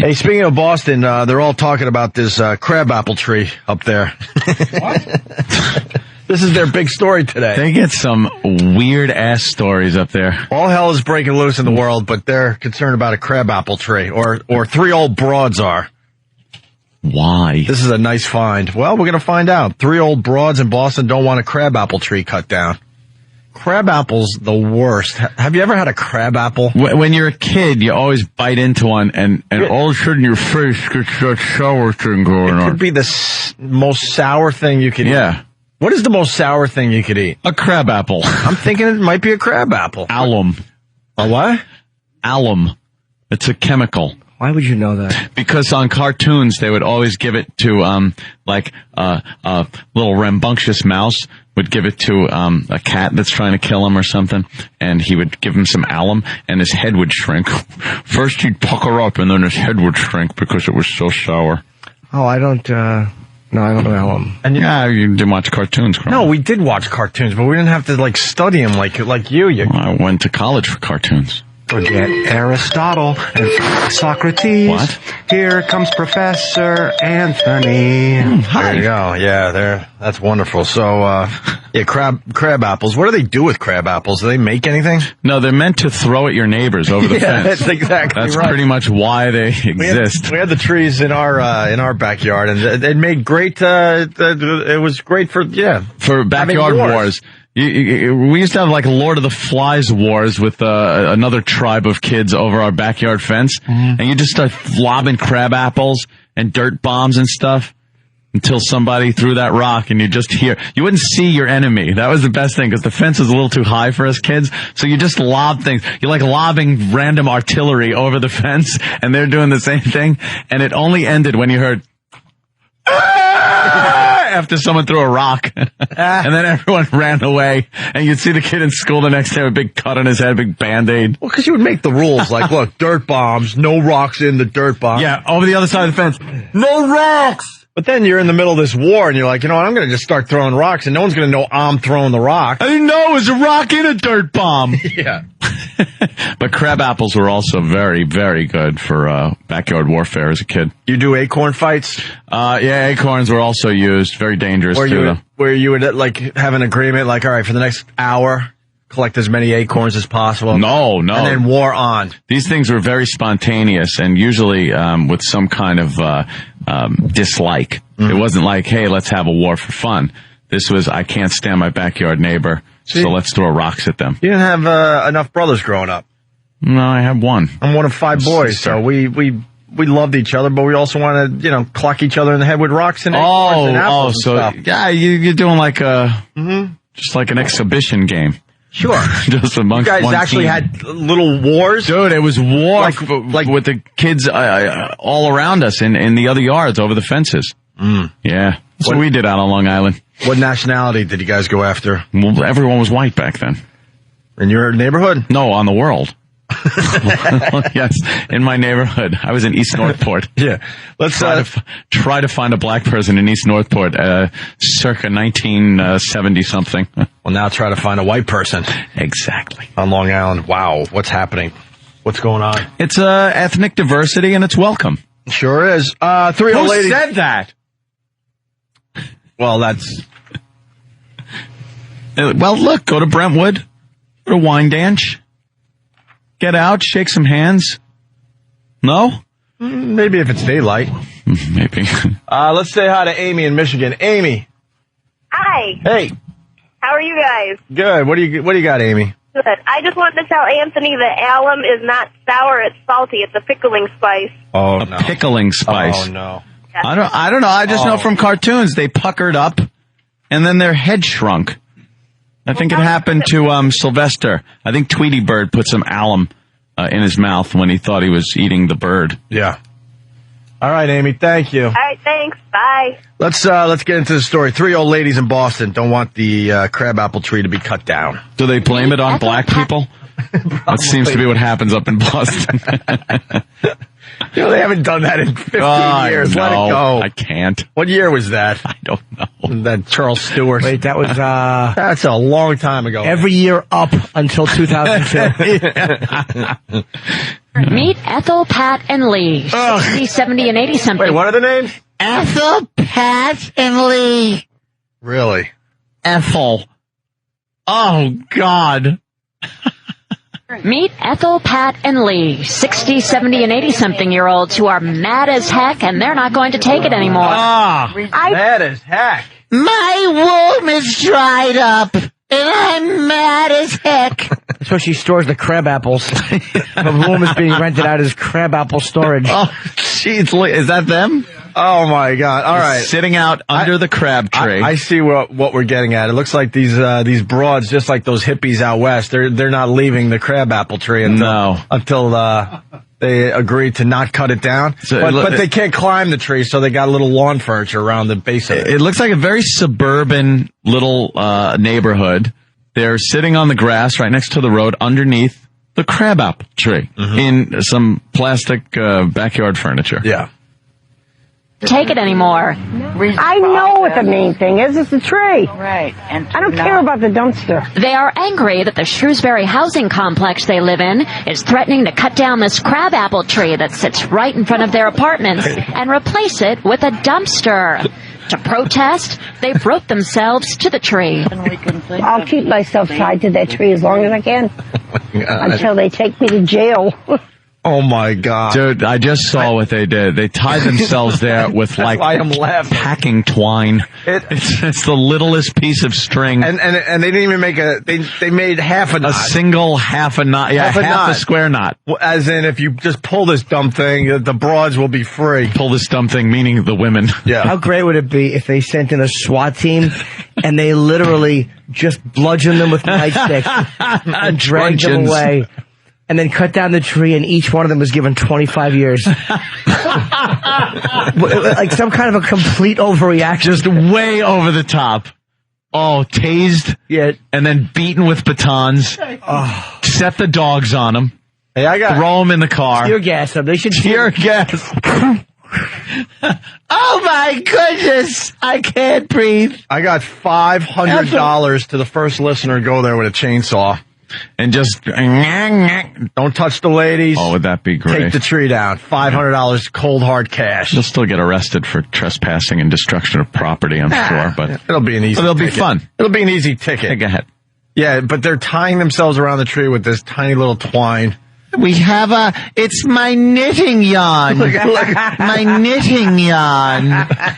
Hey, speaking of Boston, they're all talking about this crabapple tree up there. What? This is their big story today. They get some weird-ass stories up there. All hell is breaking loose in the world, but they're concerned about a crabapple tree, or three old broads are. Why? This is a nice find. Well, we're going to find out. Three old broads in Boston don't want a crabapple tree cut down. Crabapple's the worst. Have you ever had a crabapple? When you're a kid, you always bite into one, and all of a sudden your face gets that sour thing going on. It could be the most sour thing you could eat. Yeah. What is the most sour thing you could eat? A crabapple. I'm thinking it might be a crabapple. Alum. A what? Alum. It's a chemical. Why would you know that? Because on cartoons, they would always give it to, a little rambunctious mouse would give it to, a cat that's trying to kill him or something, and he would give him some alum, and his head would shrink. First he'd pucker up, and then his head would shrink because it was so sour. Oh, I don't know alum. And yeah, you didn't watch cartoons, Carl. No, we did watch cartoons, but we didn't have to, study them like you. Well, I went to college for cartoons. Forget Aristotle and Socrates. What? Here comes Professor Anthony. Hi. There you go. Yeah, that's wonderful. So, crab apples. What do they do with crab apples? Do they make anything? No, they're meant to throw at your neighbors over the fence. That's exactly That's right. pretty much why they exist. We had the trees in our backyard, and it made great. It was great for backyard wars. We used to have Lord of the Flies wars with another tribe of kids over our backyard fence, and you just start lobbing crab apples and dirt bombs and stuff until somebody threw that rock, and you wouldn't see your enemy. That was the best thing, because the fence was a little too high for us kids, so you just lob things. You're like lobbing random artillery over the fence, and they're doing the same thing, and it only ended when you heard after someone threw a rock, and then everyone ran away, and you'd see the kid in school the next day with a big cut on his head, big Band-Aid. Well, because you would make the rules, look, dirt bombs, no rocks in the dirt bomb. Yeah, over the other side of the fence, no rocks! But then you're in the middle of this war, and you're like, what, I'm going to just start throwing rocks, and no one's going to know I'm throwing the rock. I didn't know it was a rock in a dirt bomb. Yeah. But crab apples were also very, very good for backyard warfare as a kid. You do acorn fights? Yeah, acorns were also used. Very dangerous, where you would have an agreement, all right, for the next hour, collect as many acorns as possible. No. And then war on. These things were very spontaneous, and usually with some kind of dislike. Mm-hmm. It wasn't like, hey, let's have a war for fun. This was, I can't stand my backyard neighbor, so let's throw rocks at them. You didn't have enough brothers growing up. No, I have one. I'm one of 5 boys, so we loved each other, but we also wanted to, clock each other in the head with rocks and acorns and apples and stuff. Yeah, you're doing just like an exhibition game. Sure. Just amongst you guys one actually team. had little wars? Dude, it was war with the kids all around us in the other yards over the fences. Mm. Yeah. That's what we did out on Long Island. What nationality did you guys go after? Well, everyone was white back then. In your neighborhood? No, on the world. Yes, in my neighborhood. I was in East Northport. Yeah. Let's try to find a black person in East Northport, circa 1970 something. Well, now try to find a white person. Exactly. On Long Island. Wow. What's happening? What's going on? It's ethnic diversity, and it's welcome. Sure is. Three Who old ladies. said that? Well, that's... Well, look, go to Brentwood, go to Wyandanch, get out, shake some hands. No? Maybe if it's daylight. Maybe. Let's say hi to Amy in Michigan. Amy. Hi. Hey. How are you guys? Good. What do you got, Amy? Good. I just wanted to tell Anthony that alum is not sour, it's salty. It's a pickling spice. Oh, no. Pickling spice. Oh, no. Yeah. I don't know. I just know from cartoons they puckered up and then their head shrunk. I think it happened to Sylvester. I think Tweety Bird put some alum in his mouth when he thought he was eating the bird. Yeah. All right, Amy. Thank you. All right, thanks. Bye. Let's get into the story. 3 old ladies in Boston don't want the crabapple tree to be cut down. Do they blame it on black people? That seems to be what happens up in Boston. They haven't done that in 15 years. No, Let it go. I can't. What year was that? I don't know. That Charles Stewart. Wait, that was That's a long time ago. every year up until 2002. Meet Ethel, Pat, and Lee. 60, 70, and 80 something. Wait, what are the names? Ethel, Pat, and Lee. Really? Ethel. Oh, God. Meet Ethel, Pat, and Lee. 60, 70, and 80 something year olds who are mad as heck and they're not going to take it anymore. Mad as heck. My womb is dried up, and I'm mad as heck. That's where she stores the crab apples. The room is being rented out as crab apple storage. Oh, jeez. Is that them? Oh, my God. All right. Sitting out under the crab tree. I see what we're getting at. It looks like these broads, just like those hippies out west, they're not leaving the crab apple tree until they agree to not cut it down. But they can't climb the tree, so they got a little lawn furniture around the base of it. It looks like a very suburban little neighborhood. They're sitting on the grass right next to the road underneath the crab apple tree in some plastic backyard furniture. Yeah. Take it anymore. I know what the main thing is. It's the tree. Right. And I don't care about the dumpster. They are angry that the Shrewsbury housing complex they live in is threatening to cut down this crabapple tree that sits right in front of their apartments and replace it with a dumpster. To protest, they broke themselves to the tree. I'll keep myself tied to that tree as long as I can until they take me to jail. Oh, my God. Dude, I just saw what they did. They tied themselves there with like packing twine. It's the littlest piece of string. And they didn't even make they made half a knot. A single half a knot. Yeah, half a square knot. As in, if you just pull this dumb thing, the broads will be free. Pull this dumb thing, meaning the women. Yeah. How great would it be if they sent in a SWAT team and they literally just bludgeoned them with nightsticks and dragged them away? And then cut down the tree, and each one of them was given 25 years. Like some kind of a complete overreaction. Just way over the top. Oh, tased. Yeah. And then beaten with batons. Oh. Set the dogs on them. Hey, throw them in the car. Tear gas them. They should tear gas. Oh, my goodness. I can't breathe. I got $500 to the first listener to go there with a chainsaw. And just don't touch the ladies. Oh, would that be great? Take the tree down. $500 cold hard cash. You'll still get arrested for trespassing and destruction of property, I'm sure, but it'll be an easy. It'll be fun. It'll be an easy ticket. Go ahead. Yeah, but they're tying themselves around the tree with this tiny little twine. We have it's my knitting yarn. My knitting yarn.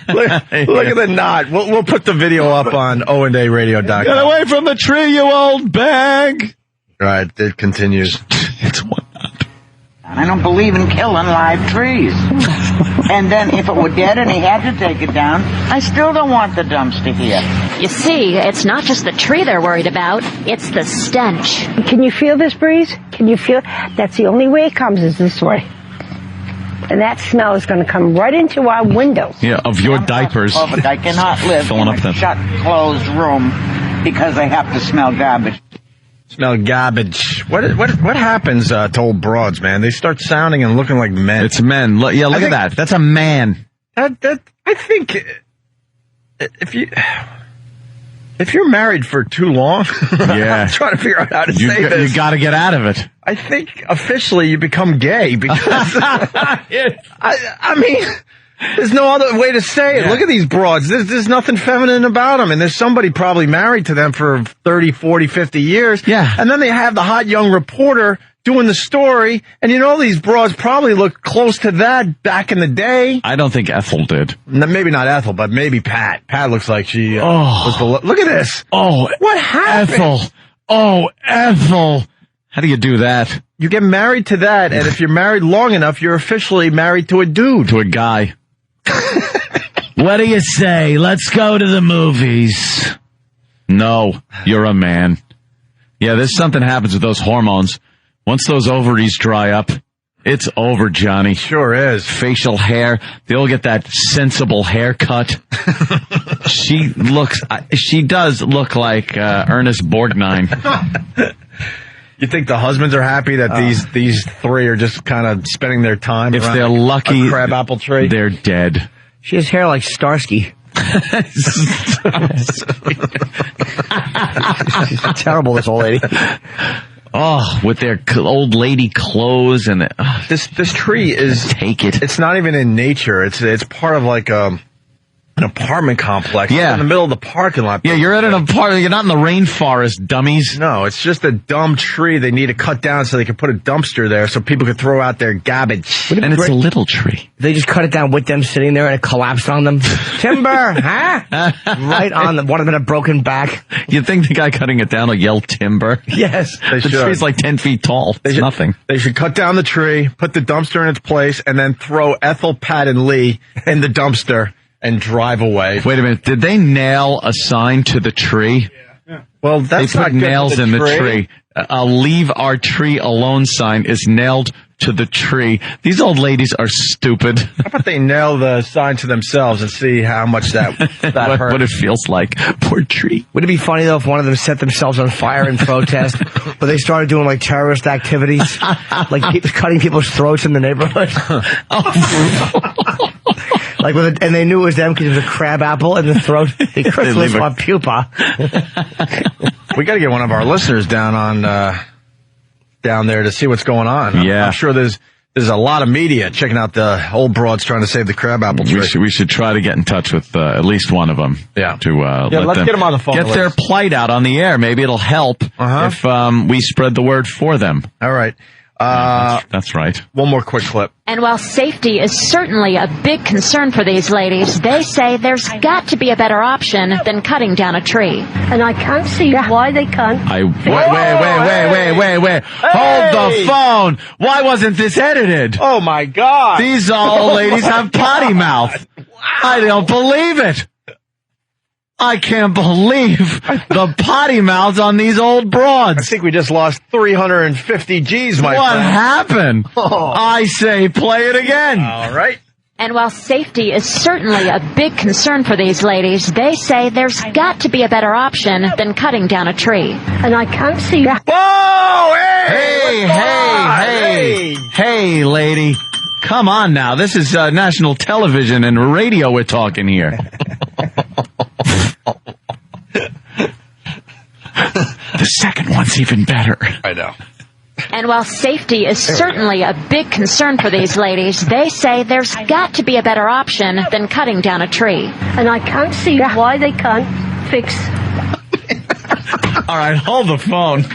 Look at the knot. We'll put the video up on oandaradio.com. Get away from the tree, you old bag. Right, it continues. It's one knot. I don't believe in killing live trees. And then if it were dead and he had to take it down, I still don't want the dumpster here. You see, it's not just the tree they're worried about, it's the stench. Can you feel this breeze? Can you feel? That's the only way it comes is this way. And that smell is going to come right into our windows. Yeah, of your diapers. Oh, but I cannot live filling in up a shut, closed room because I have to smell garbage. Smell garbage. What happens to old broads, man? They start sounding and looking like men. It's men. Look at that. That's a man. I think if you're married for too long, yeah. I'm trying to figure out how to say this. You got to get out of it. I think officially you become gay because I mean, there's no other way to say it. Yeah. Look at these broads. There's nothing feminine about them. And there's somebody probably married to them for 30, 40, 50 years. Yeah. And then they have the hot young reporter doing the story. And these broads probably look close to that back in the day. I don't think Ethel did. Maybe not Ethel, but maybe Pat. Pat looks like she was look at this. Oh, what happened? Ethel. Oh, Ethel. How do you do that? You get married to that. And if you're married long enough, you're officially married to a dude. To a guy. What do you say? Let's go to the movies. No, you're a man. Yeah, there's something happens with those hormones. Once those ovaries dry up, it's over, Johnny. Sure is. Facial hair. They'll get that sensible haircut. She does look like Ernest Borgnine. You think the husbands are happy that these three are just kind of spending their time if around they're lucky, a crabapple tree? They're dead. She has hair like Starsky. She's terrible, this old lady. Oh, with their old lady clothes and this tree is take it. It's not even in nature. It's part of like an apartment complex. Yeah, in the middle of the parking lot. Yeah, you're at an apartment. You're not in the rainforest, dummies. No, it's just a dumb tree they need to cut down so they can put a dumpster there so people can throw out their garbage. And it's a little tree. They just cut it down with them sitting there and it collapsed on them. Timber, huh? Right on them. One of them had a broken back. You'd think the guy cutting it down will yell timber. Yes. The tree's like 10 feet tall. It's nothing. They should cut down the tree, put the dumpster in its place, and then throw Ethel, Pat, and Lee in the dumpster and drive away. Wait a minute. Did they nail a sign to the tree? Yeah. Well, that's they put nails in the tree. A leave our tree alone sign is nailed to the tree. These old ladies are stupid. How about they nail the sign to themselves and see how much that hurt? What it feels like. Poor tree. Would it be funny, though, if one of them set themselves on fire in protest, but they started doing, like, terrorist activities, like cutting people's throats in the neighborhood? Like and they knew it was them because it was a crab apple in the throat. The chrysalis on pupa. We got to get one of our listeners down there to see what's going on. Yeah, I'm sure there's a lot of media checking out the old broads trying to save the crab apple tree. We should try to get in touch with at least one of them. Yeah. Let's get them on the phone. Get their plight out on the air. Maybe it'll help if we spread the word for them. All right. That's right. One more quick clip. And while safety is certainly a big concern for these ladies, they say there's got to be a better option than cutting down a tree. And I can't see why they can't. Wait. Hold the phone. Why wasn't this edited? Oh, my God. These old ladies have potty mouth. Wow. I don't believe it. I can't believe the potty mouths on these old broads. I think we just lost 350 G's, my friend. What happened? Oh. I say play it again. All right. And while safety is certainly a big concern for these ladies, they say there's got to be a better option than cutting down a tree. And I can't see. Whoa! Hey, lady. Come on now. This is national television and radio we're talking here. The second one's even better. I know. And while safety is certainly a big concern for these ladies, they say there's got to be a better option than cutting down a tree. And I can't see why they can't fix. All right, hold the phone.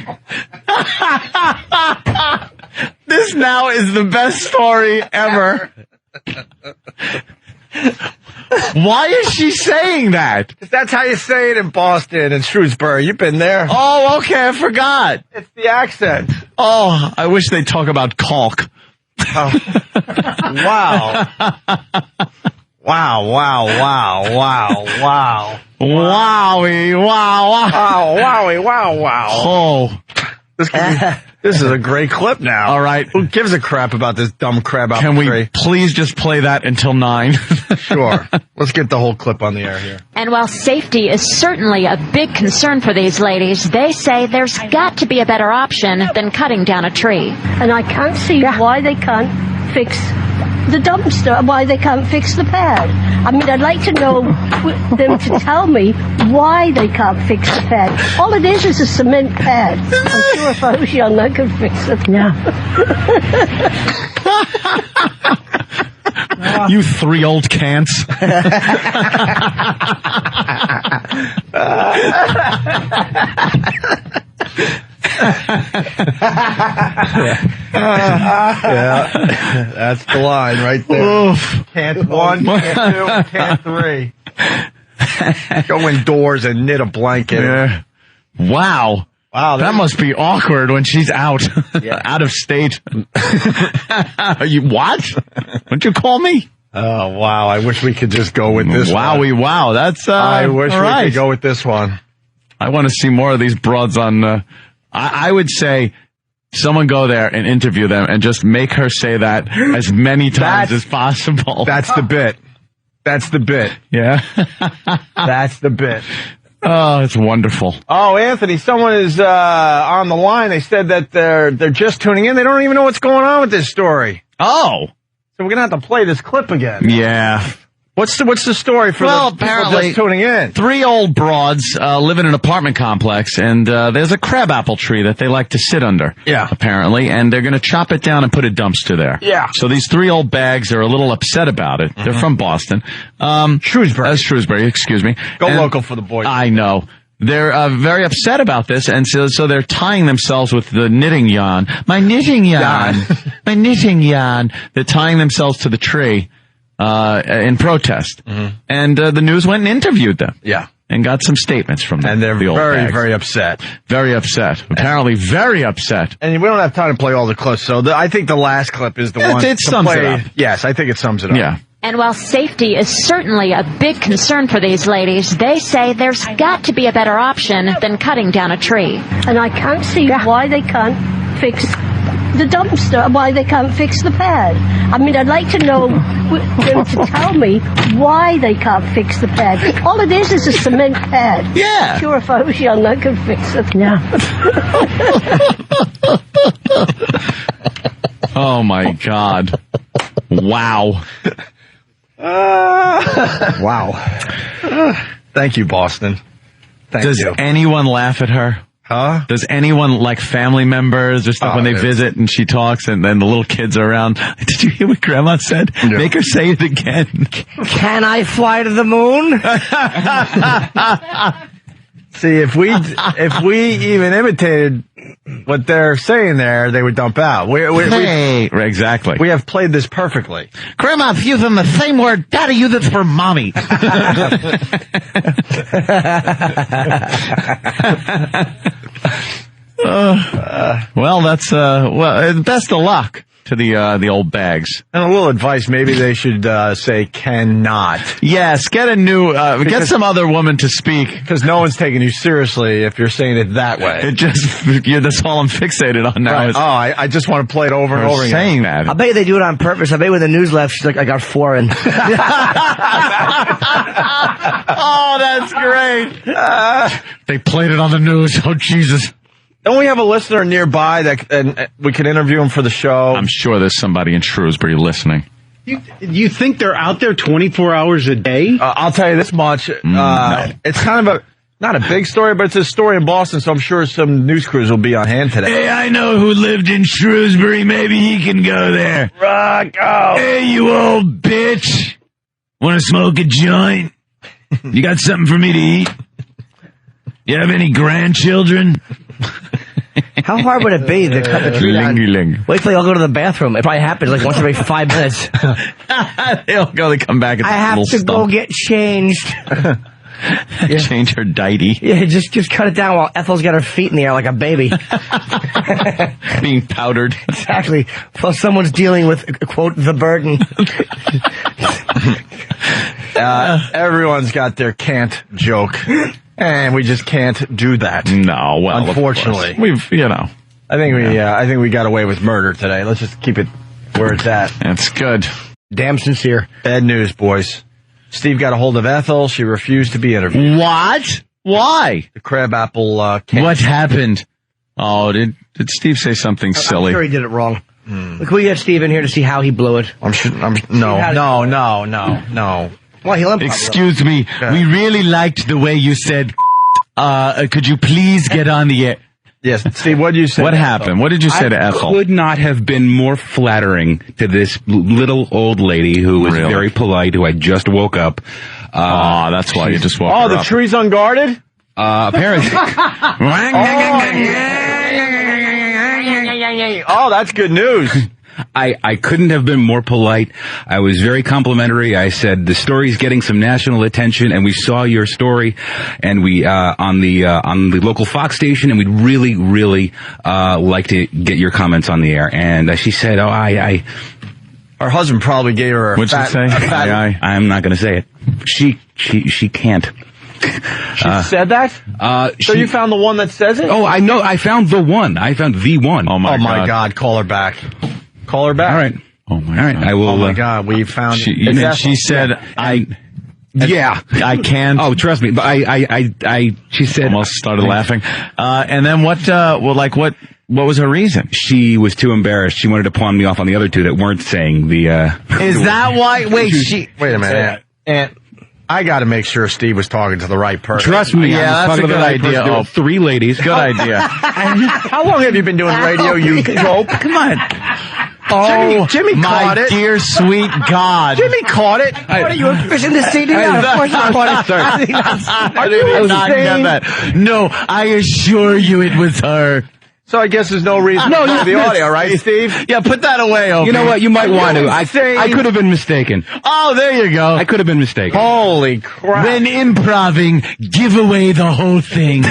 This now is the best story ever. Why is she saying that? Because that's how you say it in Boston and Shrewsbury. You've been there. Oh, okay, I forgot. It's the accent. Oh, I wish they'd talk about caulk. Oh. Wow. Wow. Wowie, Wow. Oh. This is a great clip now. All right. Who gives a crap about this dumb crab apple tree? Can we please just play that until 9? Sure. Let's get the whole clip on the air here. And while safety is certainly a big concern for these ladies, they say there's got to be a better option than cutting down a tree. And I can't see why they can't fix the dumpster, why they can't fix the pad. I mean, I'd like to know them to tell me why they can't fix the pad. All it is a cement pad. I'm sure if I was young, I could fix it. Yeah. You 3 old cants. Yeah, that's the line right there. Oof. Can't 1, can't 2, can't 3. Go indoors and knit a blanket. Yeah. Wow, that must be awkward when she's out, out of state. You what? What'd you call me? Oh wow! I wish we could just go with this. Wow! That's. I wish we could go with this one. I want to see more of these broads on. I would say someone go there and interview them and just make her say that as many times as possible. That's the bit. Yeah. That's the bit. Oh, it's wonderful. Oh, Anthony, someone is on the line. They said that they're just tuning in. They don't even know what's going on with this story. Oh. So we're going to have to play this clip again. Yeah. What's the story for the people just tuning in? 3 old broads live in an apartment complex, and there's a crabapple tree that they like to sit under. Yeah. Apparently, and they're going to chop it down and put a dumpster there. Yeah. So these 3 old bags are a little upset about it. They're from Boston. Shrewsbury, excuse me. Go local for the boys. I know. They're very upset about this, and so they're tying themselves with the knitting yarn. My knitting yarn. My knitting yarn. They're tying themselves to the tree in protest. And the news went and interviewed them. Yeah. And got some statements from them. And they're the old very, bags. very upset. Very upset. Apparently very upset. And we don't have time to play all the clips, so I think the last clip is the one it sums it up. Yes, I think it sums it up. Yeah. And while safety is certainly a big concern for these ladies, they say there's got to be a better option than cutting down a tree. And I can't see why they can't fix the dumpster, why they can't fix the pad. I mean, I'd like to know them to tell me why they can't fix the pad. All it is a cement pad. Yeah. Sure, if I was young, I could fix it. Yeah. Oh, my God. Wow. Wow. Thank you, Boston. Does you. anyone laugh at her? Huh? Does anyone, like family members or stuff, when they visit and she talks and then the little kids are around? Did you hear what Grandma said? Yeah. Make her say it again. Can I fly to the moon? See, if we even imitated what they're saying there, they would dump out. Exactly. We have played this perfectly. Grandma, if using the same word, Daddy, use it for mommy. Well, that's best of luck to the old bags. And a little advice, maybe they should say cannot. Yes, get a new get some other woman to speak, because no one's taking you seriously if you're saying it that way. That's all I'm fixated on now. Right. I just want to play it over and over again. Saying that. I bet you they do it on purpose. I bet when the news left, she's like, I got 4 in. Oh, that's great. They played it on the news. Oh, Jesus. Don't we have a listener nearby and we can interview him for the show? I'm sure there's somebody in Shrewsbury listening. You think they're out there 24 hours a day? I'll tell you this much. No. It's kind of not a big story, but it's a story in Boston, so I'm sure some news crews will be on hand today. Hey, I know who lived in Shrewsbury. Maybe he can go there. Rocco! Hey, you old bitch. Want to smoke a joint? You got something for me to eat? You have any grandchildren? How hard would it be to cut the tree down? Wait till they all go to the bathroom. It probably happens like once every 5 minutes. They all go, they come back. I have to go get changed. Change her diety. Yeah, just cut it down while Ethel's got her feet in the air like a baby. Being powdered. Exactly. Plus someone's dealing with, quote, the burden. Everyone's got their can't joke. And we just can't do that. No, well, unfortunately, I think we got away with murder today. Let's just keep it where it's at. That's good. Damn sincere. Bad news, boys. Steve got a hold of Ethel. She refused to be interviewed. What? Why? The crabapple. What happened? Oh, did Steve say something silly? I'm sure he did it wrong. Look, we get Steve in here to see how he blew it. No. Well, excuse me. Okay. We really liked the way you said, could you please get on the air? Yes, Steve, what did you say? What happened? What did you say to Ethel? Could not have been more flattering to this little old lady who was very polite, who had just woke up. That's why you just woke her up. Oh, the tree's unguarded? Apparently. Oh, that's good news. I couldn't have been more polite. I was very complimentary. I said, the story's getting some national attention, and we saw your story, and we, on the local Fox station, and we'd really, really, like to get your comments on the air. And she said, her husband probably gave her a What'd she say? I'm not gonna say it. She can't. She said that? So you found the one that says it? Oh, I know. I found the one. I found the one. Oh my God. Call her back. Call her back. All right. Oh my God. I will. Oh my God. We found. She said, Yeah, I can't. Oh, trust me. But she said. Almost started laughing. And then what was her reason? She was too embarrassed. She wanted to pawn me off on the other two that weren't saying the. Is that why? Wait, wait a minute. And I got to make sure Steve was talking to the right person. Trust me, yeah, that's a good idea. Oh, 3 ladies. Good idea. How long have you been doing radio, you dope? Come on. Oh, Jimmy caught it. My dear sweet God. Jimmy caught it. What are you, fishing the CD? Of course I caught it, sir. Are you not get that? No, I assure you it was her. So I guess there's no reason to play the audio, right, Steve? Yeah, put that away, Opie. You know what? You might want to. I could have been mistaken. Oh, there you go. I could have been mistaken. Holy crap. When improving, give away the whole thing.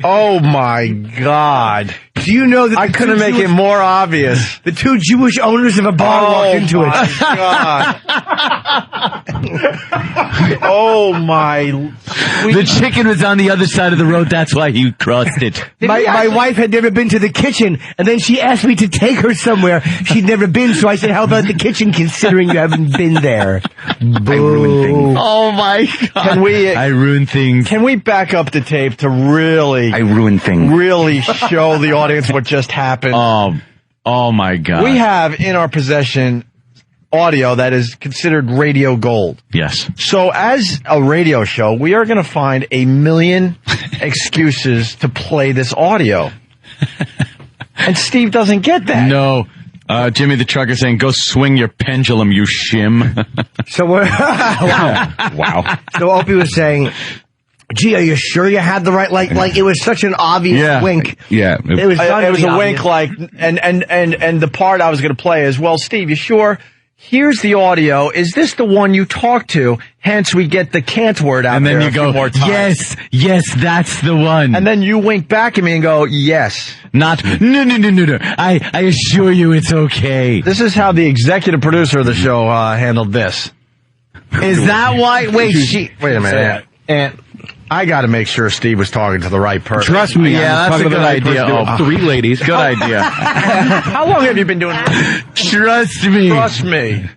Oh my God. Do you know that I couldn't make it more obvious. The 2 Jewish owners of a bar walked into it. God. Oh my. The chicken was on the other side of the road, that's why he crossed it. My wife had never been to the kitchen, and then she asked me to take her somewhere she'd never been, so I said, how about the kitchen, considering you haven't been there? I ruined things. Oh my God. I ruined things. Can we back up the tape to really... I ruined things. Really show the audience what just happened? Oh my God. We have in our possession audio that is considered radio gold. Yes. So as a radio show, we are going to find a million excuses to play this audio. And Steve doesn't get that. No. Jimmy the trucker saying, go swing your pendulum, you shim. So we're... Wow. So Opie was saying... Gee, are you sure you had the right, like it was such an obvious wink. Yeah. It was a wink, like, and the part I was going to play is, well, Steve, you sure? Here's the audio. Is this the one you talked to? Hence, we get the can't word out there. And then you go, yes, that's the one. And then you wink back at me and go, yes. Not, no. I assure you it's okay. This is how the executive producer of the show handled this. Is that why? Wait a minute. And I got to make sure Steve was talking to the right person. Trust me. Yeah, that's a good idea. Oh, 3 ladies. Good idea. How long have you been doing this? Trust me. Trust me.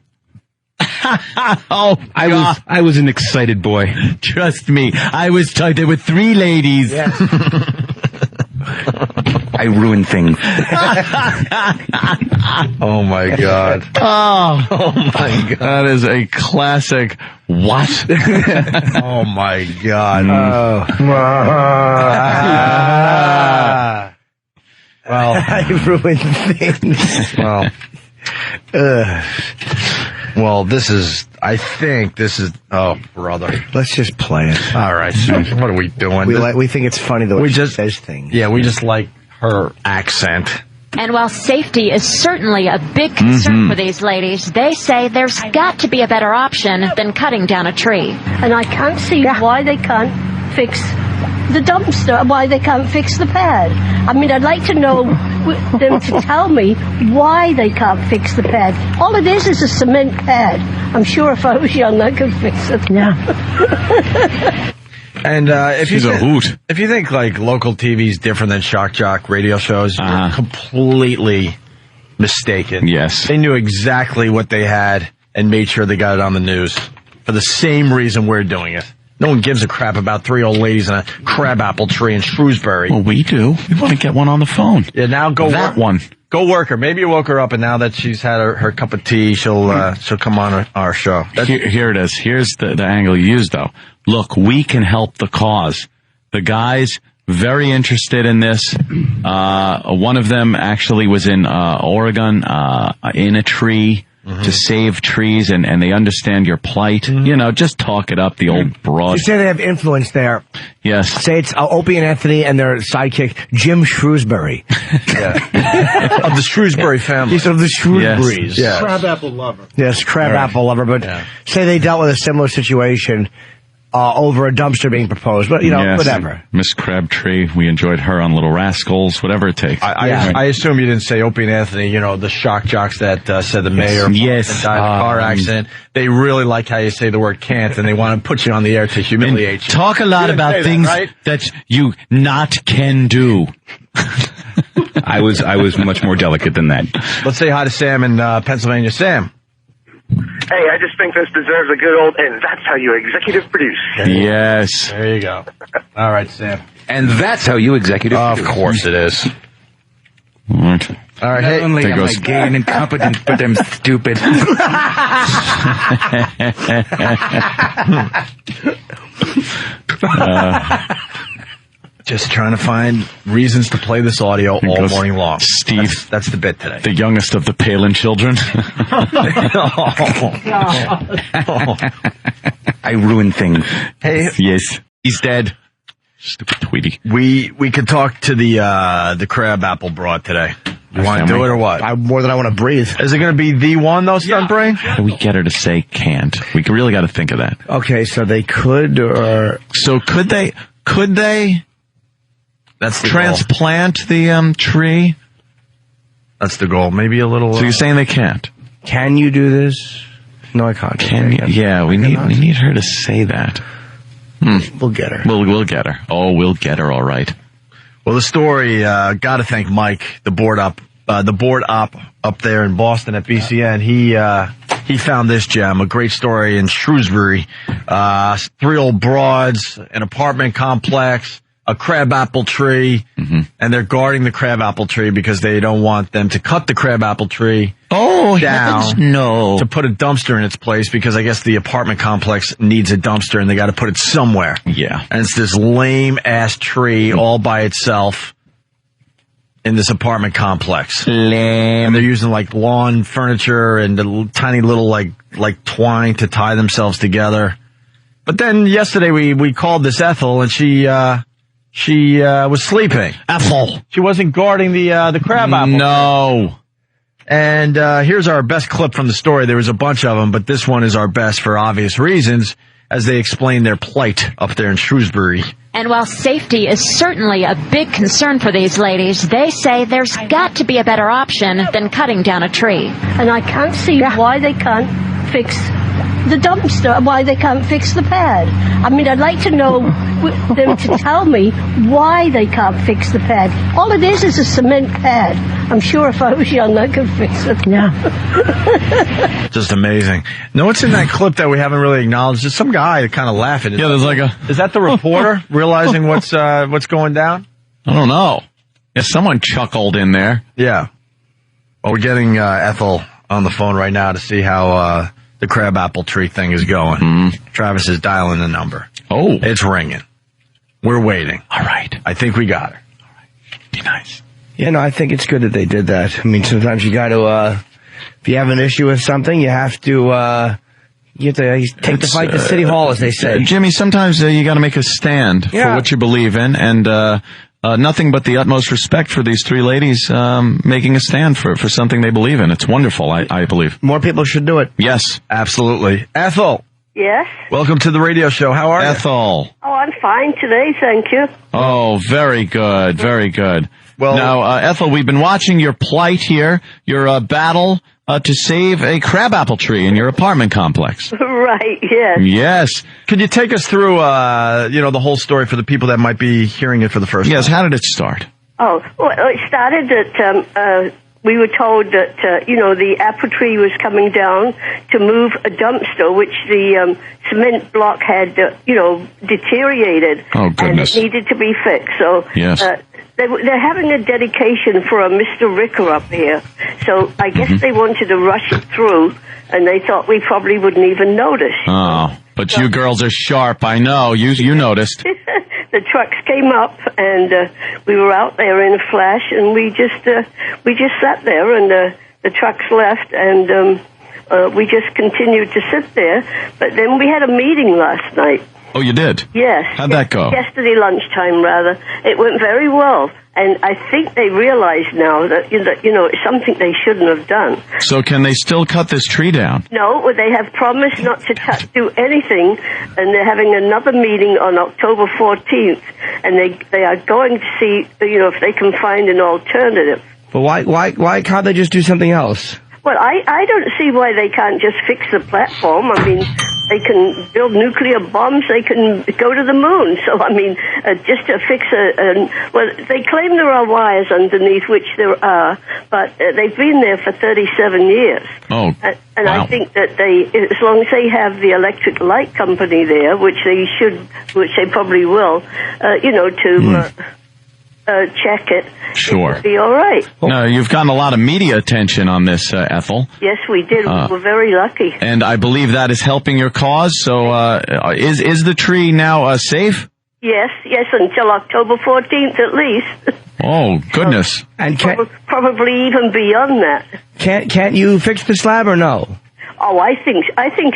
Oh, I was an excited boy. Trust me. I was talking. There were 3 ladies. Yes. I ruined things. Oh my God. Oh my God. That is a classic. What? Oh my God. Well, I ruined things. Well, this is, I think this is, oh, brother. Let's just play it. All right. So what are we doing? We think it's funny the way she says things. Yeah, we just like her accent. And while safety is certainly a big concern for these ladies, they say there's got to be a better option than cutting down a tree. And I can't see why they can't fix the dumpster, why they can't fix the pad. I mean, I'd like to know them to tell me why they can't fix the pad. All it is a cement pad. I'm sure if I was young, I could fix it. Yeah. And if She's a hoot. If you think like local TV is different than shock jock radio shows, you're completely mistaken. Yes. They knew exactly what they had and made sure they got it on the news for the same reason we're doing it. No one gives a crap about 3 old ladies in a crabapple tree in Shrewsbury. Well, we do. We want to get one on the phone. Yeah, now go that one. Go work her. Maybe you woke her up, and now that she's had her cup of tea, she'll come on our show. Here it is. Here's the angle you used, though. Look, we can help the cause. The guys very interested in this. One of them actually was in Oregon in a tree to save trees, and they understand your plight. You know, just talk it up, the old broad. You say they have influence there. Yes. Say it's Opie and Anthony and their sidekick, Jim Shrewsbury. Yeah. Of the Shrewsbury family. He's of the Shrewsburys. Yes. Crabapple lover. Yes, crabapple lover. But say they dealt with a similar situation over a dumpster being proposed. But, you know, whatever. Miss Crabtree, we enjoyed her on Little Rascals, whatever it takes. I assume you didn't say Opie and Anthony, you know, the shock jocks that said the mayor died in a car accident. They really like how you say the word can't, and they want to put you on the air to humiliate you. Talk a lot about things that you not can do. I was much more delicate than that. Let's say hi to Sam in Pennsylvania. Sam. Hey, I just think this deserves a good old, and that's how you executive produce. Yes. There you go. All right, Sam. And that's how you executive produce. Of course it is. All right. All right, Not only am I gay and incompetent, but I'm stupid. Just trying to find reasons to play this audio all morning long. Steve, that's the bit today. The youngest of the Palin children. I ruin things. Hey, yes, he's dead. Stupid Tweety. We could talk to the crab apple broad today. You want to do it or what? More than I want to breathe. Is it going to be the one though, Stunt Brain? How do we get her to say can't? We really got to think of that. Okay, so they could, or so could they? Could they? That's the transplant goal. The tree. That's the goal. Maybe a little. So you're saying they can't? Can you do this? No, I can't. Can you? Yeah, we need her to say that. We'll get her. We'll get her. Oh, we'll get her. All right. Well, the story. Got to thank Mike, the board op up there in Boston at BCN. He found this gem, a great story in Shrewsbury. 3 old broads, an apartment complex, a crabapple tree, and they're guarding the crabapple tree because they don't want them to cut the crabapple tree down to put a dumpster in its place because I guess the apartment complex needs a dumpster and they got to put it somewhere. Yeah. And it's this lame-ass tree all by itself in this apartment complex. Lame. And they're using like lawn furniture and the tiny little like twine to tie themselves together. But then yesterday we called this Ethel and she was sleeping. Ethel. She wasn't guarding the crab apple. No. And here's our best clip from the story. There was a bunch of them, but this one is our best for obvious reasons as they explain their plight up there in Shrewsbury. And while safety is certainly a big concern for these ladies, they say there's got to be a better option than cutting down a tree. And I can't see why they can't fix the dumpster, why they can't fix the pad. I mean, I'd like to know them to tell me why they can't fix the pad. All it is a cement pad. I'm sure if I was young, I could fix it. Yeah. Just amazing. Know what's in that clip that we haven't really acknowledged? There's some guy kind of laughing. Yeah, there's like a... Is that the reporter realizing what's going down? I don't know. Yeah, someone chuckled in there. Yeah. Well, we're getting Ethel on the phone right now to see how the crabapple tree thing is going. Travis is dialing the number. Oh. It's ringing. We're waiting. All right. I think we got her. All right. Be nice. Yeah, no, I think it's good that they did that. I mean, sometimes you got to, if you have an issue with something, you have to take the fight to City Hall, as they say. Jimmy, sometimes you got to make a stand for what you believe in, and nothing but the utmost respect for these 3 ladies making a stand for something they believe in. It's wonderful, I believe. More people should do it. Yes. Absolutely. Ethel. Yes? Welcome to the radio show. How are you? Ethel. Oh, I'm fine today, thank you. Oh, very good, very good. Well, now, Ethel, we've been watching your plight here, your battle to save a crabapple tree in your apartment complex. Right, yes. Yes. Could you take us through, the whole story for the people that might be hearing it for the first time? Yes, how did it start? Oh, well, it started that we were told that, the apple tree was coming down to move a dumpster, which the cement block had, deteriorated. Oh, goodness. And it needed to be fixed. So yes. They're having a dedication for a Mr. Ricker up here. So I guess they wanted to rush it through, and they thought we probably wouldn't even notice. Oh, but you girls are sharp. I know. You noticed. The trucks came up, and we were out there in a flash, and we just sat there, and the trucks left, and we just continued to sit there. But then we had a meeting last night. Oh, you did? Yes. How'd that go? Yesterday lunchtime, rather. It went very well. And I think they realize now that, it's something they shouldn't have done. So can they still cut this tree down? No, they have promised not to do anything, and they're having another meeting on October 14th, and they are going to see, if they can find an alternative. But why can't they just do something else? Well, I don't see why they can't just fix the platform. I mean, they can build nuclear bombs. They can go to the moon. So, I mean, just to fix they claim there are wires underneath, which there are, but they've been there for 37 years. Oh, and wow. I think that as long as they have the electric light company there, which they probably will, check it, Sure. it'll be all right. No, you've gotten a lot of media attention on this, Ethel. Yes, we did. We were very lucky. And I believe that is helping your cause. So, is the tree now safe? Yes, until October 14th at least. Oh, goodness. And probably even beyond that. Can't you fix the slab or no? Oh, I think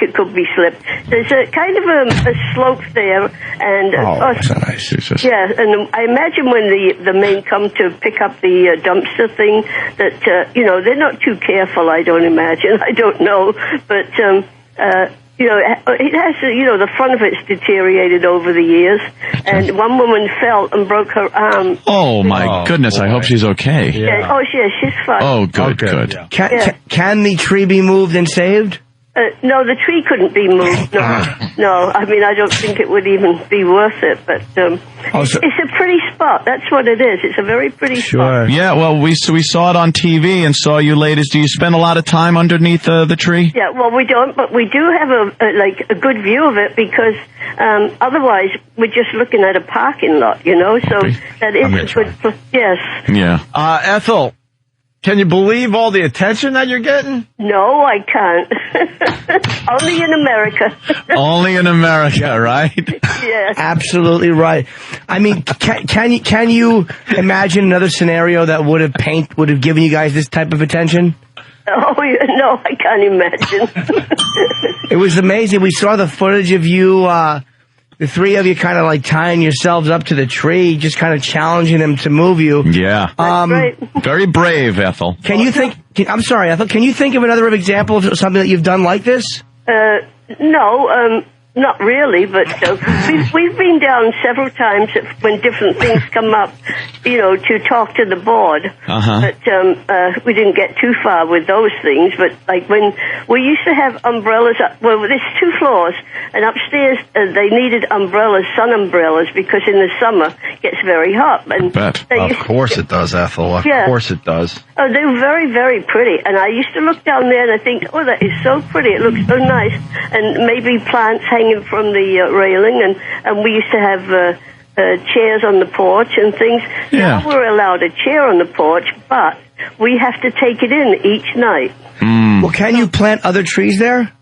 it could be slipped. There's a kind of a slope there, and that's nice. Yeah, and I imagine when the men come to pick up the dumpster thing, that they're not too careful. I don't imagine. I don't know, but it has the front of it's deteriorated over the years, and one woman fell and broke her arm. Oh my goodness! Boy. I hope she's okay. Yeah. Oh, yeah, she's fine. Oh, good. Yeah. Can the tree be moved and saved? No, the tree couldn't be moved. No. I mean, I don't think it would even be worth it. But it's a pretty spot. That's what it is. It's a very pretty spot. Yeah. Well, we saw it on TV and saw you ladies. Do you spend a lot of time underneath the tree? Yeah. Well, we don't, but we do have a good view of it because otherwise we're just looking at a parking lot. So that is a good. Yes. Yeah. Ethel. Can you believe all the attention that you're getting? No, I can't. Only in America. Only in America, right? Yes. Absolutely right. I mean, can you imagine another scenario that would have given you guys this type of attention? Oh, no, I can't imagine. It was amazing. We saw the footage of you, the three of you kind of like tying yourselves up to the tree, just kind of challenging them to move you. Yeah. Right. Very brave, Ethel. I'm sorry, Ethel, can you think of another example of something that you've done like this? No, not really, but we've been down several times when different things come up, to talk to the board. But we didn't get too far with those things. But like when we used to have umbrellas up, well, there's 2 floors, and upstairs they needed umbrellas, sun umbrellas, because in the summer it gets very hot. And of course it does, Ethel. Of course it does. Oh, they were very, very pretty. And I used to look down there and I think, oh, that is so pretty. It looks so nice. And maybe plants hanging from the railing. And we used to have chairs on the porch and things. Yeah. Now we're allowed a chair on the porch, but we have to take it in each night. Well, can you plant other trees there?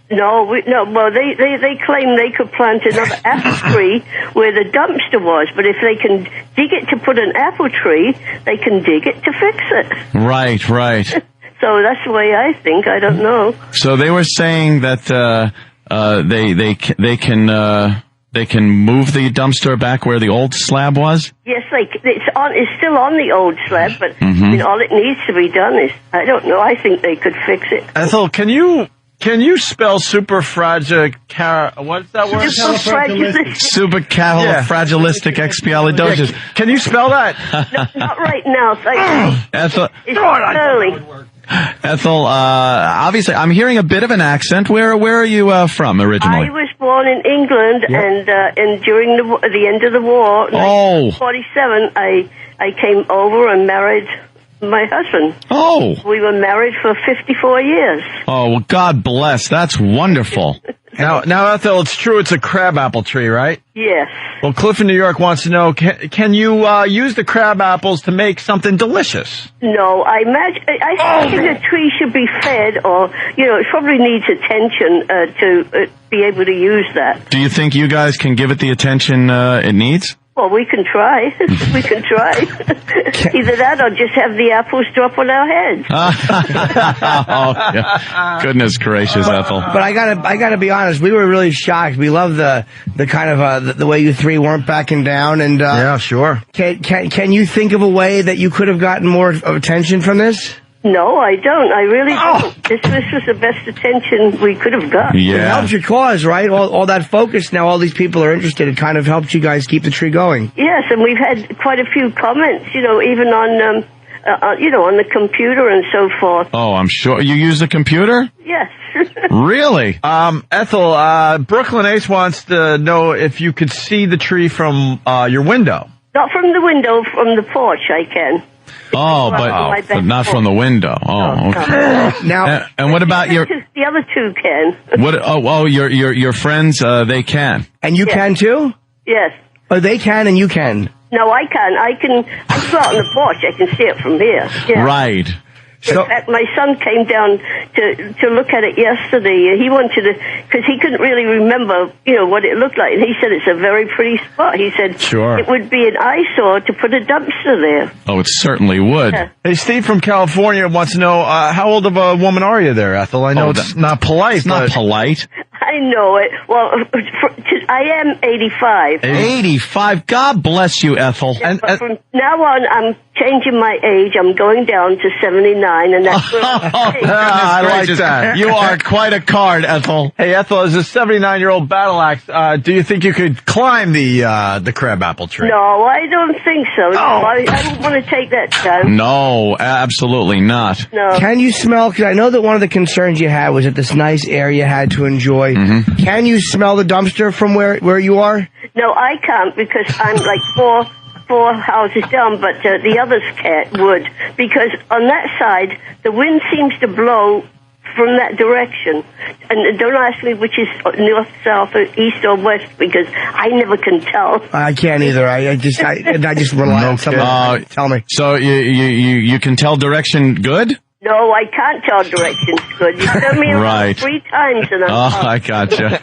No. Well, they claim they could plant another apple tree where the dumpster was, but if they can dig it to put an apple tree, they can dig it to fix it. Right. So that's the way I think. I don't know. So they were saying that they can move the dumpster back where the old slab was. Yes, it's still on the old slab, but all it needs to be done is, I don't know. I think they could fix it. Ethel, can you spell superfragilistic? What's that word? Supercalifragilisticexpialidocious. Yeah. Can you spell that? No, not right now. Thank you. Ethel, it's early. Ethel, obviously, I'm hearing a bit of an accent. Where are you from originally? I was born in England, and during the end of the war, 1947, I came over and married my husband. Oh. We were married for 54 years. Oh, well, God bless. That's wonderful. Now, Ethel, it's true it's a crabapple tree, right? Yes. Well, Cliff in New York wants to know, can you use the crab apples to make something delicious? No, I think the tree should be fed, or, it probably needs attention to be able to use that. Do you think you guys can give it the attention it needs? Well, we can try. We can try. Either that or just have the apples drop on our heads. Yeah. Goodness gracious, Ethel. But I gotta be honest. We were really shocked. We love the kind of the way you three weren't backing down. And yeah, sure. Can you think of a way that you could have gotten more attention from this? No, I don't. I really don't. This was the best attention we could have got. Yeah. It helps your cause, right? All that focus, now all these people are interested. It kind of helps you guys keep the tree going. Yes, and we've had quite a few comments, even on, on the computer and so forth. Oh, I'm sure. You use the computer? Yes. Really? Ethel, Brooklyn Ace wants to know if you could see the tree from your window. Not from the window, from the porch I can. Oh, but not from the window. Oh, okay. Now, and what about the other two can. What? Oh, your friends, they can. And you can too? Yes. Oh, they can and you can. No, I can't. I go out on the porch. I can see it from here. Yeah. Right. So, in fact, my son came down to look at it yesterday. He wanted to, because he couldn't really remember, what it looked like. And he said it's a very pretty spot. He said sure. It would be an eyesore to put a dumpster there. Oh, it certainly would. Yeah. Hey, Steve from California wants to know, how old of a woman are you there, Ethel? I know it's not polite. It's not polite. I know it. Well, I am 85. 85. God bless you, Ethel. Yeah, but from now on, I'm changing my age. I'm going down to 79, and that's where I like that. You are quite a card, Ethel. Hey, Ethel, as a 79-year-old battle axe, do you think you could climb the crabapple tree? No, I don't think so. No, I don't want to take that chance. No, absolutely not. No. Can you smell, because I know that one of the concerns you had was that this nice air you had to enjoy. Mm-hmm. Can you smell the dumpster from where you are? No, I can't, because I'm like four houses down, but the others would, because on that side, the wind seems to blow from that direction. And don't ask me which is north, south, or east, or west, because I never can tell. I can't either. I just rely on someone to tell me. So you can tell direction good? No, I can't tell directions good. You send me around 3 times and I gotcha.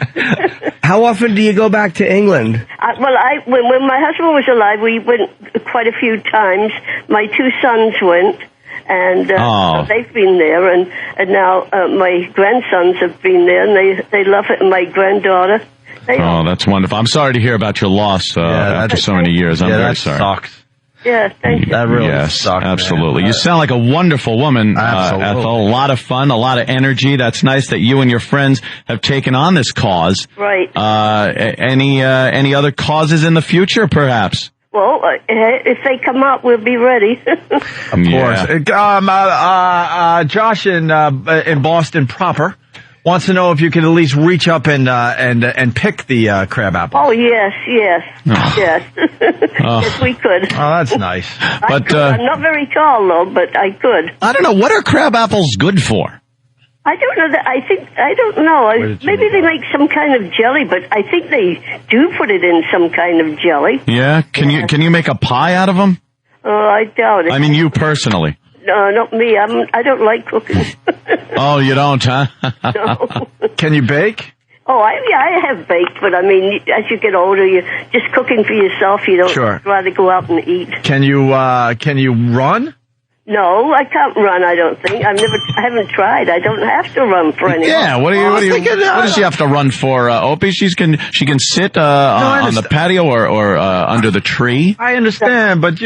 How often do you go back to England? When my husband was alive, we went quite a few times. My 2 sons went, and so they've been there, and now my grandsons have been there, and they love it, and my granddaughter. That's wonderful. I'm sorry to hear about your loss after so many years. I'm very sorry. Sucks. Yeah, thank you. That really sucks. Absolutely. You sound like a wonderful woman, Ethel. A lot of fun, a lot of energy. That's nice that you and your friends have taken on this cause. Right. Any other causes in the future, perhaps? Well, if they come up, we'll be ready. Of course. Josh in Boston proper wants to know if you could at least reach up and pick the crab apple. Oh, yes. Yes, we could. Oh, that's nice. I'm not very tall, though, but I could. I don't know. What are crab apples good for? I don't know that. I don't know. Maybe they make some kind of jelly, but I think they do put it in some kind of jelly. Yeah? Can you make a pie out of them? Oh, I doubt it. I mean, you personally. No, not me. I don't like cooking. Oh, you don't, huh? No. Can you bake? Oh, I have baked, but I mean, as you get older, you're just cooking for yourself. You don't rather go out and eat. Can you run? No, I can't run. I don't think. I haven't tried. I don't have to run for anything. Yeah. What does she have to run for? Opie, she can sit on the patio or under the tree. I understand, but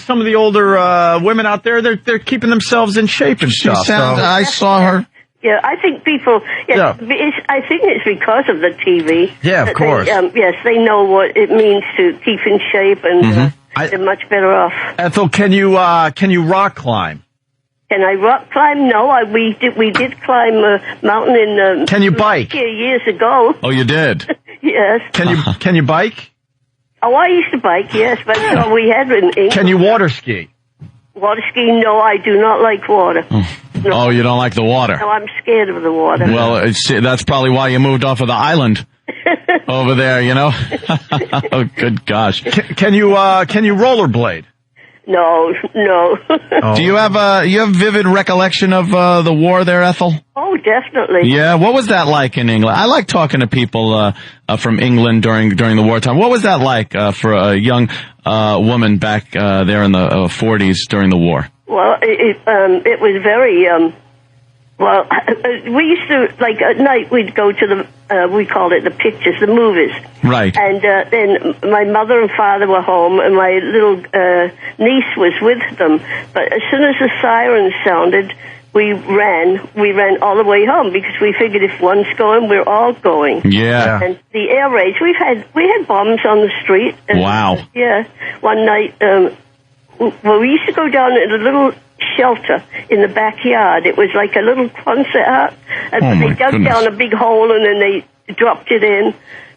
some of the older women out there, they're keeping themselves in shape and stuff. I saw her. Yeah, I think people. I think it's because of the TV. Yeah, of course. Yes, they know what it means to keep in shape, and they're much better off. Ethel, can you rock climb? Can I rock climb? No, we did climb a mountain in. Can you bike? Years ago. Oh, you did. Yes. Can you bike? Oh, I used to bike. Yes, but we had in England. Can you water ski? Water skiing? No, I do not like water. No. Oh, you don't like the water? No, I'm scared of the water. Well, that's probably why you moved off of the island over there, Oh, good gosh. Can you rollerblade? No. Oh. Do you have vivid recollection of the war there, Ethel? Oh, definitely. Yeah. What was that like in England? I like talking to people from England during the wartime. What was that like for a young woman back there in the 40s during the war? Well, it was very. We used to, like, at night we'd go to we called it the pictures, the movies. Right. And then my mother and father were home, and my little niece was with them. But as soon as the siren sounded, we ran all the way home, because we figured if one's going, we're all going. Yeah. And the air raids, we had bombs on the street. And, wow. Yeah. One night, we used to go down in a little shelter in the backyard. It was like a little concert hut. And they dug down a big hole, and then they dropped it in.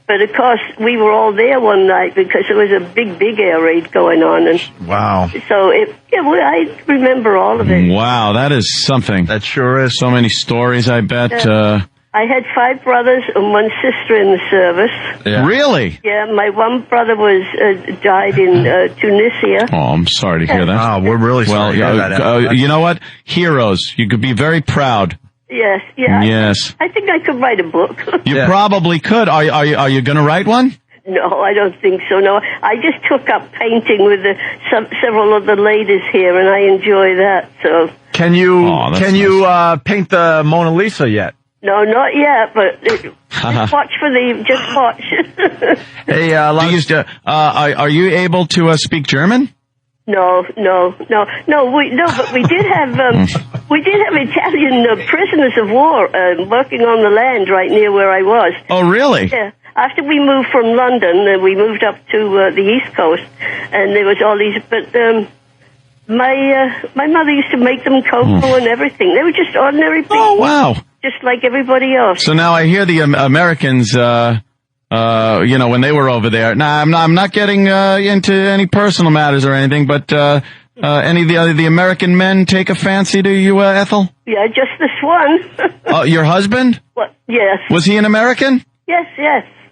But, of course, we were all there one night because there was a big air raid going on. And wow. So, I remember all of it. Wow, that is something. That sure is. So many stories, I bet. I had 5 brothers and 1 sister in the service. Yeah. Really? Yeah, my one brother died in Tunisia. Oh, I'm sorry to hear that. Oh, we're really sorry to hear that. You know what? Heroes. You could be very proud. Yes, yeah. Yes. I think I could write a book. You probably could. Are you going to write one? No, I don't think so. No, I just took up painting with several of the ladies here, and I enjoy that. So. Can you paint the Mona Lisa yet? No, not yet, but just watch. Hey, are you able to speak German? No. But we did have Italian prisoners of war working on the land right near where I was. Oh, really? Yeah. After we moved from London, we moved up to the East Coast, and there was all these. But my mother used to make them cocoa and everything. They were just ordinary people. Oh, wow. Just like everybody else. So now I hear the Americans, when they were over there. Now, I'm not getting into any personal matters or anything, but any of the American men take a fancy to you, Ethel? Yeah, just this one. Your husband? What? Yes. Was he an American? Yes.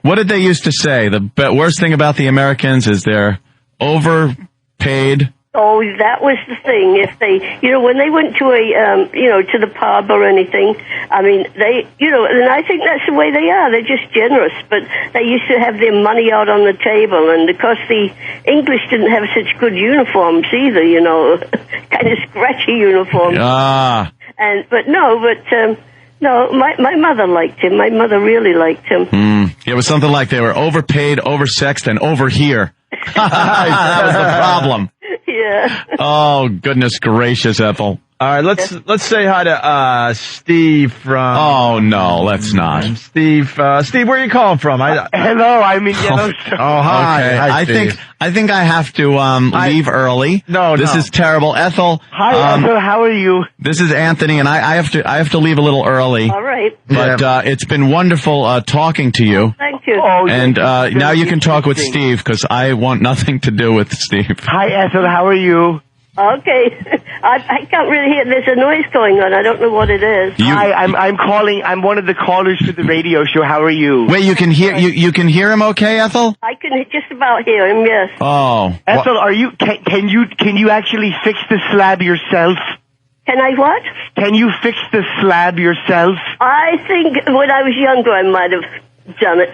What did they used to say? The worst thing about the Americans is they're overpaid. Oh, that was the thing. If they, when they went to to the pub or anything, I mean, and I think that's the way they are. They're just generous, but they used to have their money out on the table, and of course the English didn't have such good uniforms either, kind of scratchy uniforms. No, my mother liked him. My mother really liked him. It was something like they were overpaid, oversexed, and over here. That was the problem. Yeah. Oh, goodness gracious, Ethel. All right, let's say hi to Steve from. Oh no, let's not. Steve, where are you calling from? Hello, I'm in Yellowstone. Oh, hi. Okay. Hi, I think I have to leave early. No, this is terrible, Ethel. Hi, Ethel. How are you? This is Anthony, and I have to leave a little early. All right. But it's been wonderful talking to you. Thank you. Oh, and now you can talk with Steve because I want nothing to do with Steve. Hi, Ethel. How are you? Okay. I can't really hear. There's a noise going on. I don't know what it is. Hi, I'm calling. I'm one of the callers to the radio show. How are you? Wait, you can hear you can hear him okay, Ethel? I can just about hear him, yes. Oh. Ethel, can you actually fix the slab yourself? Can I what? Can you fix the slab yourself? I think when I was younger I might have done it.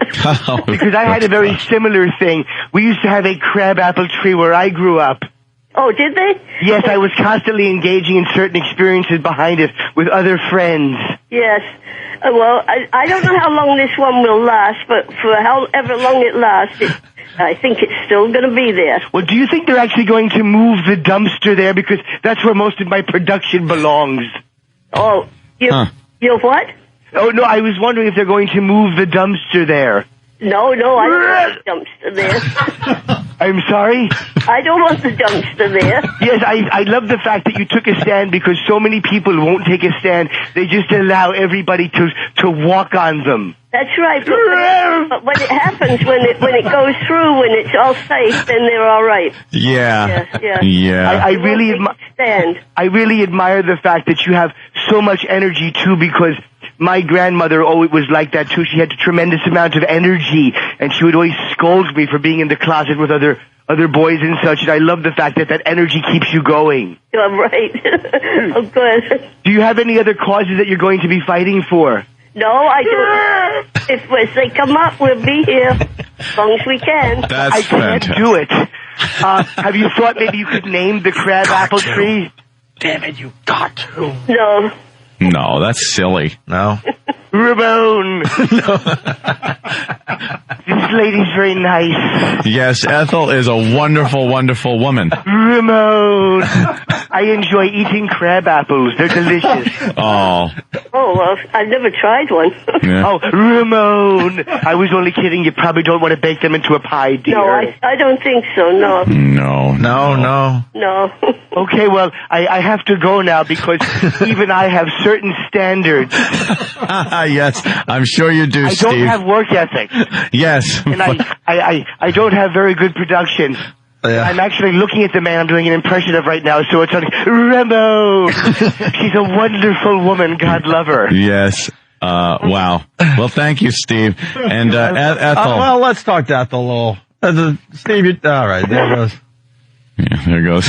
Because I had a very similar thing. We used to have a crabapple tree where I grew up. Oh, did they? Yes, I was constantly engaging in certain experiences behind it with other friends. Yes. Well, I don't know how long this one will last, but for however long it lasts, I think it's still going to be there. Well, do you think they're actually going to move the dumpster there? Because that's where most of my production belongs. Oh, you what? Oh, no, I was wondering if they're going to move the dumpster there. No, I don't want the dumpster there. I'm sorry? I don't want the dumpster there. Yes, I love the fact that you took a stand because so many people won't take a stand. They just allow everybody to walk on them. That's right. But when it happens, when it goes through, when it's all safe, then they're all right. Yeah. I really admire the fact that you have so much energy too, because my grandmother always was like that too. She had a tremendous amount of energy, and she would always scold me for being in the closet with other boys and such. And I love the fact that energy keeps you going. You're right. Oh, good. Do you have any other causes that you're going to be fighting for? No, I don't. If they come up, we'll be here as long as we can. I can't do it. Have you thought maybe you could name the crabapple tree? Damn it, you got to. No. No, that's silly. No. Ramon. No. This lady's very nice. Yes, Ethel is a wonderful, wonderful woman. Ramon. I enjoy eating crab apples. They're delicious. Oh. Oh, well, I've never tried one. Yeah. Oh, Ramon. I was only kidding. You probably don't want to bake them into a pie, dear. No, I don't think so, no. No. Okay, well, I have to go now because even I have certain standards. Yes, I'm sure you do, Steve. I don't have work ethic. Yes. And I don't have very good production. Yeah. I'm actually looking at the man I'm doing an impression of right now, so it's on Rambo. She's a wonderful woman. God love her. Yes. Wow. Well, thank you, Steve. And Ethel. Well, let's talk to Ethel a little. Steve, all right, there goes. Yeah, there goes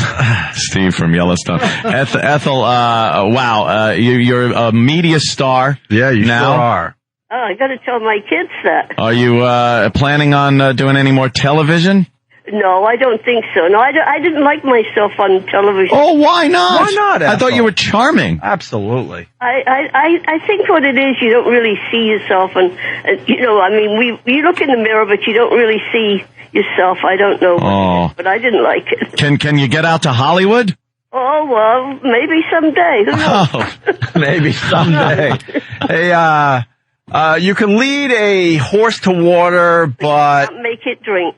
Steve from Yellowstone. Ethel, wow, you're a media star. Yeah, you now. Sure are. Oh, I got to tell my kids that. Are you planning on doing any more television? No, I don't think so. No, I didn't like myself on television. Oh, why not? Why not, Ethel? I thought you were charming. Absolutely. I think what it is, you don't really see yourself, and I mean, you look in the mirror, but you don't really see yourself. I don't know what it is, but I didn't like it. Can you get out to Hollywood? Oh, well, maybe someday. Who knows? Oh, maybe someday. Hey, you can lead a horse to water, but... You can't make it drink.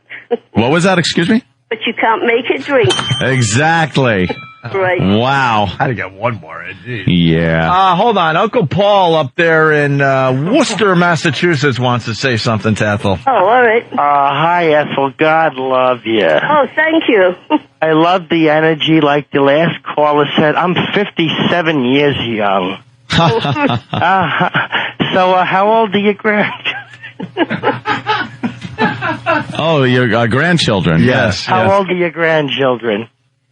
What was that? Excuse me? But you can't make it drink. Exactly. Right. Wow. I had to get one more in. Geez. Yeah. Hold on. Uncle Paul up there in Worcester, Massachusetts wants to say something to Ethel. Oh, all right. Hi, Ethel. God love you. Oh, thank you. I love the energy. Like the last caller said, I'm 57 years young. So, how old are your grandchildren? Oh, your grandchildren. Yes. How old are your grandchildren?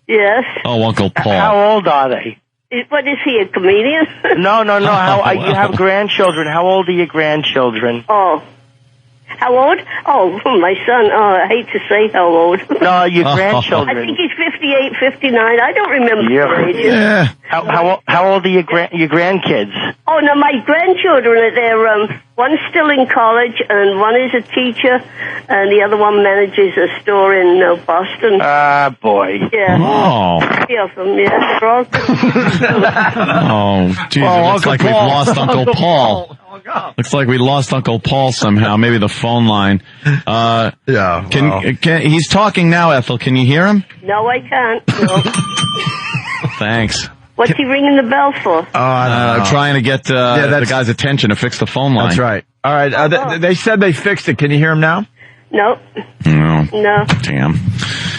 Yes. Oh, Uncle Paul. How old are they? What, is he, a comedian? No. You have grandchildren. How old are your grandchildren? Oh. How old? Oh, my son. Oh, I hate to say how old. No, your grandchildren. I think he's 58, 59. I don't remember their ages. Yeah. How old are your grandkids? Oh, no, my grandchildren, they're, one's still in college, and one is a teacher, and the other one manages a store in Boston. Boy. Yeah. Oh. Three of them, yeah. They're all Oh, geez, it looks like we've lost Uncle Paul. Looks like we lost Uncle Paul somehow. Maybe the phone line. Yeah. Can he's talking now, Ethel. Can you hear him? No, I can't. No. Thanks. What's he ringing the bell for? Trying to get the guy's attention to fix the phone line. That's right. All right. They said they fixed it. Can you hear him now? No. No. Damn.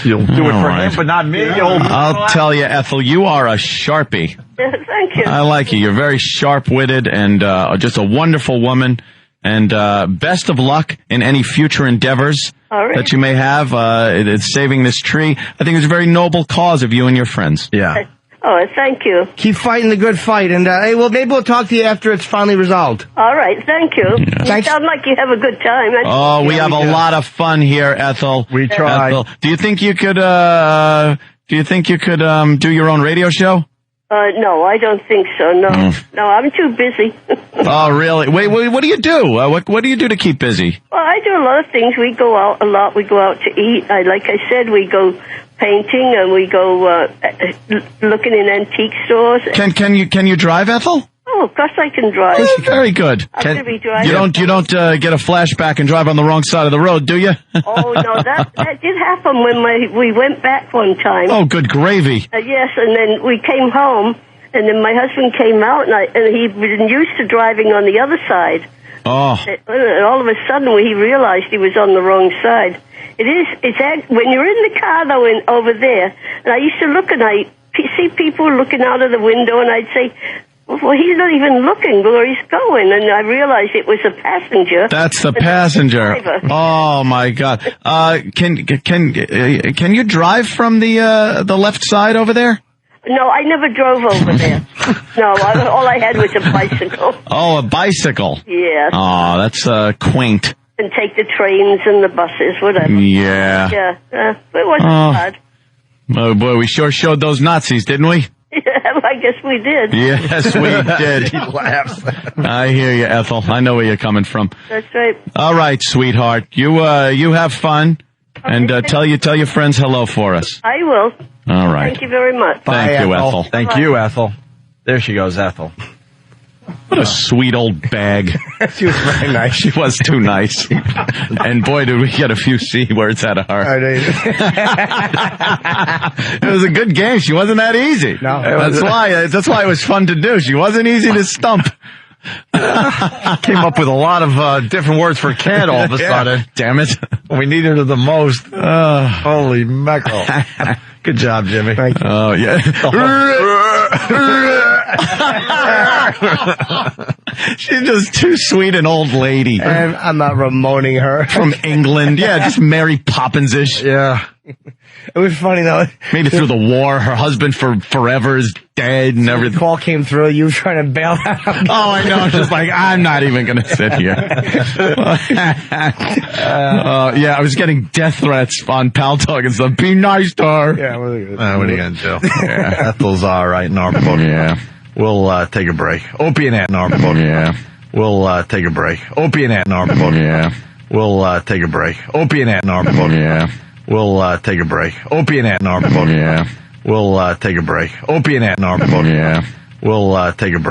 You'll do it for him, but not me. I'll tell you, Ethel, you are a Sharpie. Thank you. I like you. You're very sharp-witted and just a wonderful woman. And best of luck in any future endeavors that you may have. It's saving this tree. I think it's a very noble cause of you and your friends. Yeah. Oh, thank you. Keep fighting the good fight, and hey, well, maybe we'll talk to you after it's finally resolved. All right, thank you. Yeah. You sound like you have a good time. We have a lot of fun here, Ethel. We try. Ethel, do you think you could? Do your own radio show? No, I don't think so. No, no, I'm too busy. Oh, really? Wait, what do you do? What do you do to keep busy? Well, I do a lot of things. We go out a lot. We go out to eat. Like I said, we go painting and we go looking in antique stores. Can you drive, Ethel? Oh, of course I can drive. Very good. I'm going to be driving. You don't get a flashback and drive on the wrong side of the road, do you? Oh no, that did happen when we went back one time. Oh, good gravy. Yes, and then we came home, and then my husband came out, and he'd been used to driving on the other side. Oh. And all of a sudden, he realized he was on the wrong side. It's when you're in the car though, over there, and I used to look and I see people looking out of the window, and I'd say, well, he's not even looking where he's going, and I realized it was a passenger. That's the passenger. Oh my God! Can you drive from the left side over there? No, I never drove over there. No, all I had was a bicycle. Oh, a bicycle. Yes. Oh, that's quaint. And take the trains and the buses, whatever. Yeah. Yeah, but it wasn't bad. Oh boy, we sure showed those Nazis, didn't we? Yeah, I guess we did. Yes, we did. He laughs. I hear you, Ethel. I know where you're coming from. That's right. All right, sweetheart. You have fun, and tell your friends hello for us. I will. All right. Thank you very much. Thank you, Ethel. Thank you, Ethel. There she goes, Ethel. What a sweet old bag. She was very nice. She was too nice. And boy, did we get a few C words out of her. It was a good game. She wasn't that easy. No. That's why it was fun to do. She wasn't easy to stump. Came up with a lot of different words for cat all of a sudden. Damn it. We needed her the most. Holy mackerel. Good job, Jimmy. Thank you. Oh, yeah. She's just too sweet an old lady. And I'm not Ramoning her. From England. Yeah, just Mary Poppins-ish. Yeah. It was funny, though. Maybe through the war, her husband for forever is dead and everything. The call came through, you were trying to bail out. Oh, I know. It's just like, I'm not even going to sit here. Yeah, I was getting death threats on Pal Talk and stuff. Be nice to her. Yeah, what are you going to do? Yeah. Ethel's all right in our book. Yeah. We'll take a break. Opie and Ant in our book. Yeah. We'll take a break. Opie and Ant in our book. Yeah. We'll take a break. Opie and Ant in our book. Yeah. We'll take a break. Opie and Ant in our book. Yeah. We'll take a break. Opie and Ant in our book. Yeah. We'll take a break.